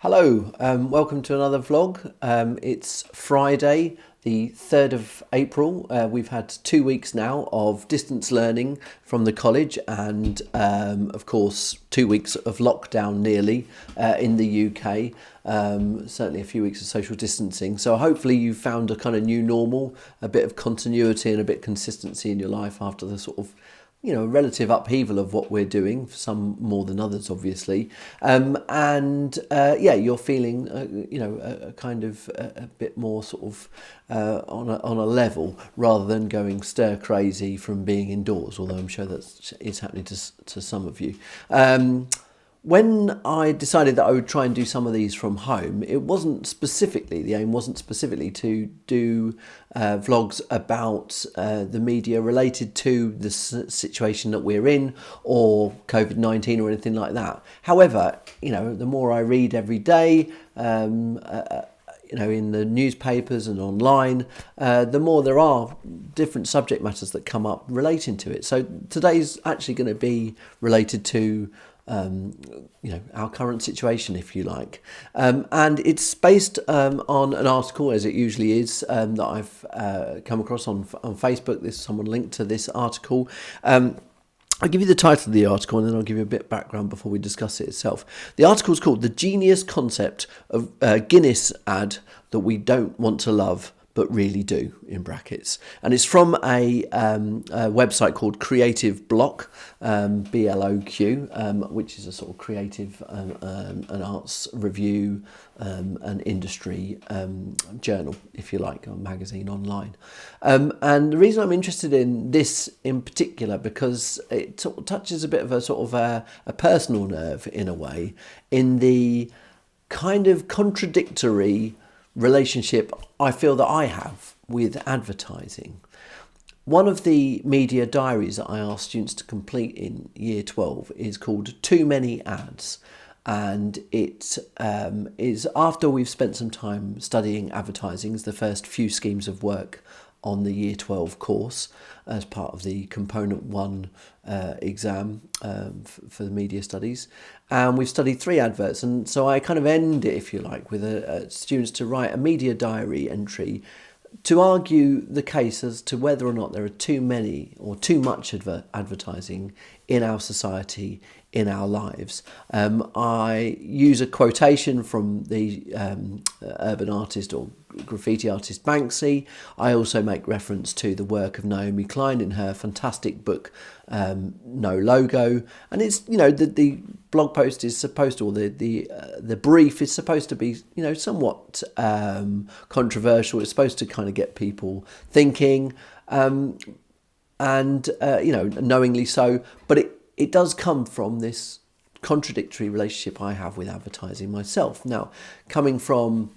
Hello, welcome to another vlog. It's Friday, the 3rd of April. We've had 2 weeks now of distance learning from the college and, of course, 2 weeks of lockdown nearly in the UK. Certainly a few weeks of social distancing. So hopefully you've found a kind of new normal, a bit of continuity and a bit of consistency in your life after the sort of relative upheaval of what we're doing, for some more than others, obviously. You're feeling, a kind of a bit more sort of on a level rather than going stir crazy from being indoors, although I'm sure that is happening to some of you. When I decided that I would try and do some of these from home, the aim wasn't specifically to do vlogs about the media related to the situation that we're in or COVID-19 or anything like that. However, the more I read every day, in the newspapers and online, the more there are different subject matters that come up relating to it. So today's actually going to be related to our current situation, if you like, and it's based on an article, as it usually is, that I've come across on Facebook. There's someone linked to this article. I'll give you the title of the article and then I'll give you a bit of background before we discuss it itself. The article is called "The Genius Concept of Guinness Ad That We Don't Want to Love But Really Do," in brackets. And it's from a website called Creative Block, BLOQ, which is a sort of creative and arts review and industry journal, if you like, or magazine online. And the reason I'm interested in this in particular, because it sort of touches a bit of a sort of a personal nerve in a way, in the kind of contradictory relationship I feel that I have with advertising. One of the media diaries that I asked students to complete in year 12 is called "Too Many Ads," and it is after we've spent some time studying advertising. It's the first few schemes of work on the year 12 course as part of the component 1 exam for the media studies, and we've studied 3 adverts, and so I kind of end it, if you like, with students to write a media diary entry to argue the case as to whether or not there are too many or too much advertising in our society, in our lives. I use a quotation from the urban artist or graffiti artist Banksy. I also make reference to the work of Naomi Klein in her fantastic book No Logo, and it's the blog post is supposed to, or the brief is supposed to be somewhat controversial. It's supposed to kind of get people thinking, knowingly so, but it does come from this contradictory relationship I have with advertising myself. Now, coming from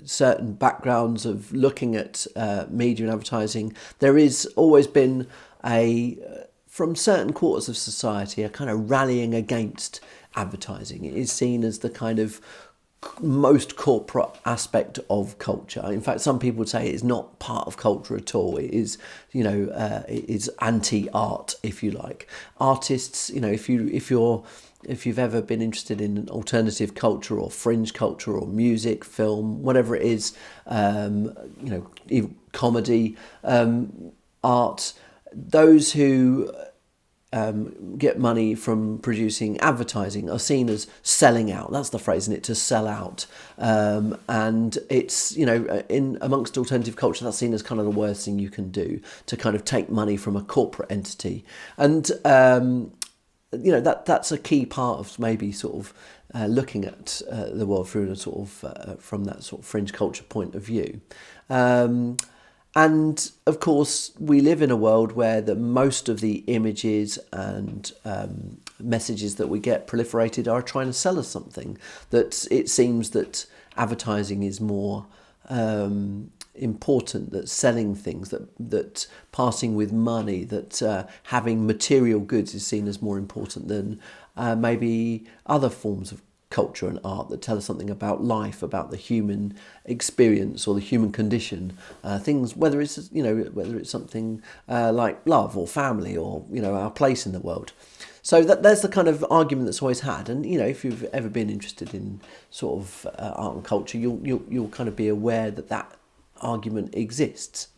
certain backgrounds of looking at media and advertising, there is always been from certain quarters of society, a kind of rallying against advertising. It is seen as the kind of most corporate aspect of culture. In fact, some people would say it's not part of culture at all. It is, it is anti-art, if you like. Artists, if you've ever been interested in alternative culture or fringe culture or music, film, whatever it is, even comedy, art, those who get money from producing advertising are seen as selling out. That's the phrase, isn't it? To sell out. And it's, in amongst alternative culture, that's seen as kind of the worst thing you can do, to kind of take money from a corporate entity. And, that's a key part of maybe sort of looking at the world through a sort of from that sort of fringe culture point of view. And of course, we live in a world where most of the images and messages that we get proliferated are trying to sell us something. That it seems that advertising is more important, that selling things, that passing with money, that having material goods is seen as more important than maybe other forms of culture and art that tell us something about life, about the human experience or the human condition. Things, whether it's something like love or family or our place in the world. So there's the kind of argument that's always had, and if you've ever been interested in sort of art and culture, you'll kind of be aware that argument exists.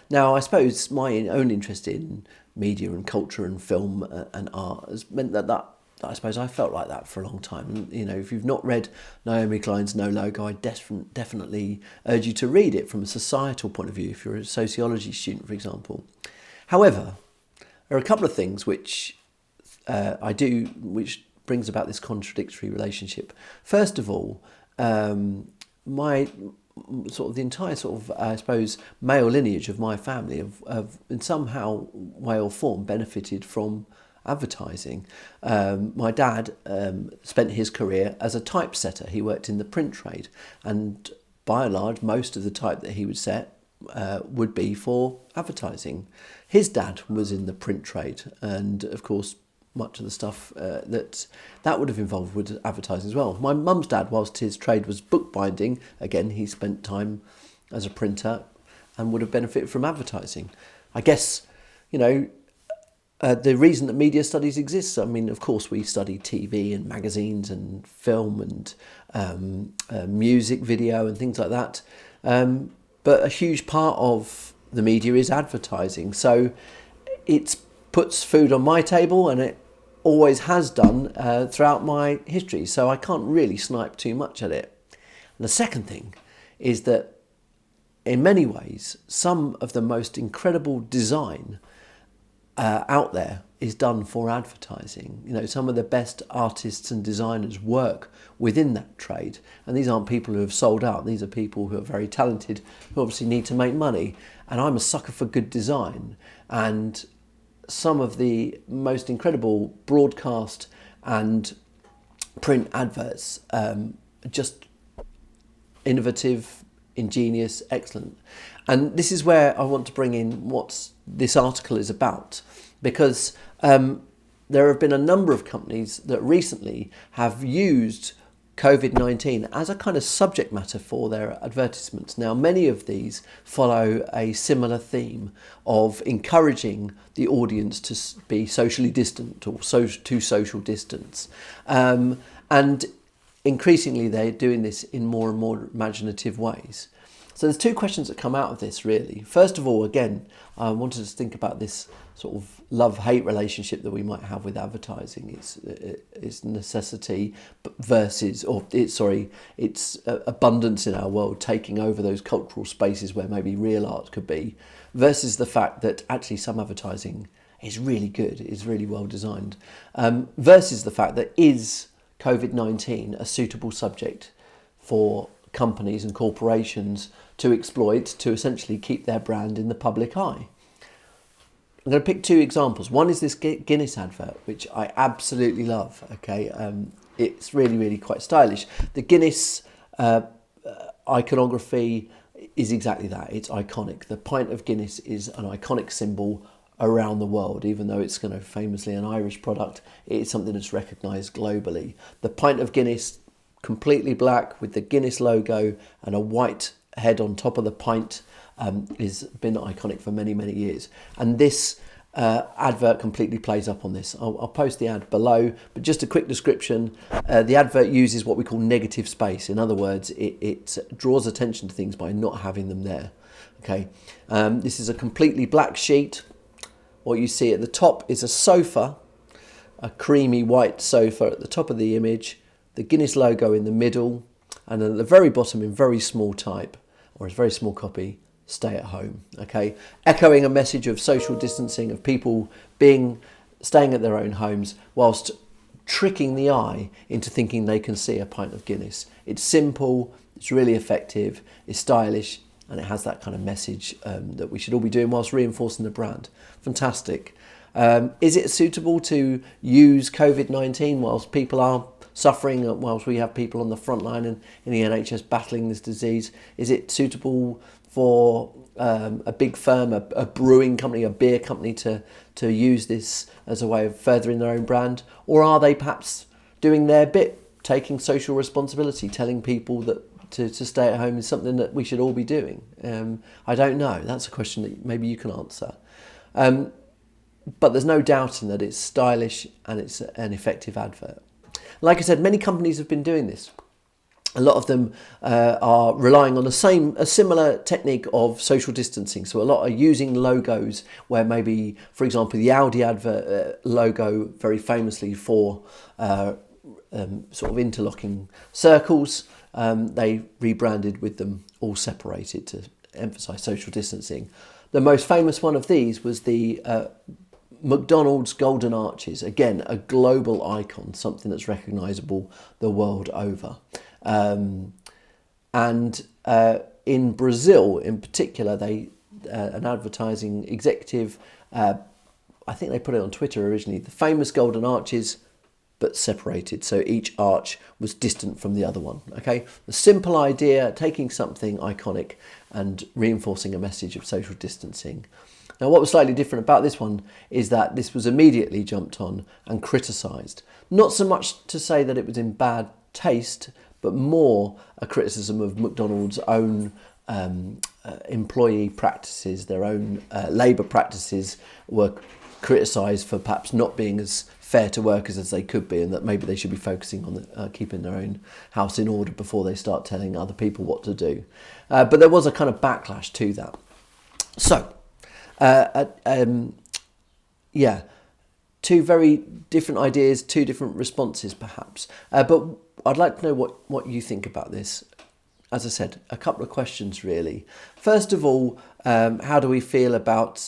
Now, I suppose my own interest in media and culture and film and art has meant that I suppose I felt like that for a long time. And, if you've not read Naomi Klein's No Logo, I definitely urge you to read it from a societal point of view, if you're a sociology student, for example. However, there are a couple of things which which brings about this contradictory relationship. First of all, my sort of the entire sort of I suppose male lineage of my family have in somehow way or form benefited from advertising. My dad spent his career as a typesetter. He worked in the print trade, and by and large most of the type that he would set would be for advertising. His dad was in the print trade, and of course much of the stuff that would have involved with advertising as well. My mum's dad, whilst his trade was bookbinding, again he spent time as a printer and would have benefited from advertising. I guess, the reason that media studies exists, I mean, of course we study TV and magazines and film and music video and things like that, but a huge part of the media is advertising. So it puts food on my table, and it always has done throughout my history, so I can't really snipe too much at it. And the second thing is that in many ways some of the most incredible design out there is done for advertising. Some of the best artists and designers work within that trade, and these aren't people who have sold out. These are people who are very talented, who obviously need to make money, and I'm a sucker for good design. And some of the most incredible broadcast and print adverts just innovative, ingenious, excellent. And this is where I want to bring in what this article is about, because there have been a number of companies that recently have used COVID-19 as a kind of subject matter for their advertisements. Now, many of these follow a similar theme of encouraging the audience to be socially distant or to social distance. And increasingly they're doing this in more and more imaginative ways. So there's two questions that come out of this, really. First of all, again, I wanted to think about this sort of love-hate relationship that we might have with advertising. It's necessity versus, it's abundance in our world taking over those cultural spaces where maybe real art could be, versus the fact that actually some advertising is really good, is really well designed, versus the fact that is COVID-19 a suitable subject for companies and corporations to exploit to essentially keep their brand in the public eye. I'm going to pick two examples. One is this Guinness advert, which I absolutely love. Okay, it's really, really quite stylish. The Guinness iconography is exactly that. It's iconic. The pint of Guinness is an iconic symbol around the world, even though it's famously an Irish product. It's something that's recognised globally. The pint of Guinness, completely black with the Guinness logo and a white head on top of the pint, has been iconic for many, many years. And this advert completely plays up on this. I'll post the ad below, but just a quick description. The advert uses what we call negative space. In other words, it draws attention to things by not having them there. Okay, this is a completely black sheet. What you see at the top is a sofa, a creamy white sofa at the top of the image, the Guinness logo in the middle, and at the very bottom in very small type, or a very small copy, stay at home. Okay, echoing a message of social distancing, of people staying at their own homes whilst tricking the eye into thinking they can see a pint of Guinness. It's simple, it's really effective, it's stylish, and it has that kind of message that we should all be doing whilst reinforcing the brand. Fantastic. Is it suitable to use COVID-19 whilst people are suffering, whilst we have people on the front line and in the NHS battling this disease? Is it suitable for a big firm, a brewing company, a beer company to use this as a way of furthering their own brand? Or are they perhaps doing their bit taking social responsibility, telling people that to stay at home is something that we should all be doing? I don't know. That's a question that maybe you can answer. But there's no doubting that it's stylish and it's an effective advert. Like I said, many companies have been doing this. A lot of them are relying on a similar technique of social distancing. So a lot are using logos where maybe, for example, the Audi advert logo, very famously for sort of interlocking circles, they rebranded with them all separated to emphasise social distancing. The most famous one of these was the McDonald's Golden Arches. Again, a global icon, something that's recognisable the world over. And in Brazil, in particular, an advertising executive, I think they put it on Twitter originally, the famous Golden Arches, but separated. So each arch was distant from the other one. Okay, the simple idea, taking something iconic and reinforcing a message of social distancing. Now, what was slightly different about this one is that this was immediately jumped on and criticised. Not so much to say that it was in bad taste, but more a criticism of McDonald's own employee practices, their own labour practices were criticised for perhaps not being as fair to workers as they could be, and that maybe they should be focusing on keeping their own house in order before they start telling other people what to do. But there was a kind of backlash to that. So, two very different ideas, two different responses perhaps. But I'd like to know what you think about this. As I said, a couple of questions really. First of all, how do we feel about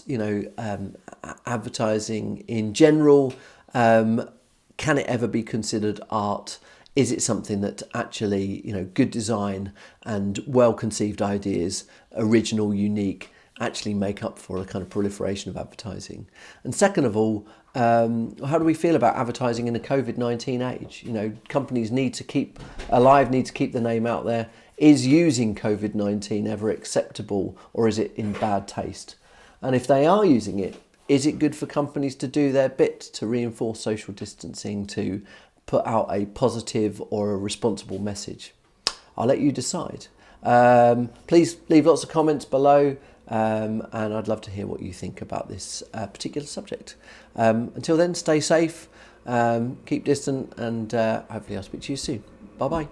advertising in general? Can it ever be considered art? Is it something that actually, good design and well-conceived ideas, original, unique, actually make up for a kind of proliferation of advertising? And second of all, how do we feel about advertising in a COVID-19 age? Companies need to keep alive, need to keep the name out there. Is using COVID-19 ever acceptable, or is it in bad taste? And if they are using it, is it good for companies to do their bit to reinforce social distancing, to put out a positive or a responsible message? I'll let you decide. Please leave lots of comments below, and I'd love to hear what you think about this particular subject. Until then, stay safe, keep distant, and hopefully I'll speak to you soon. Bye-bye.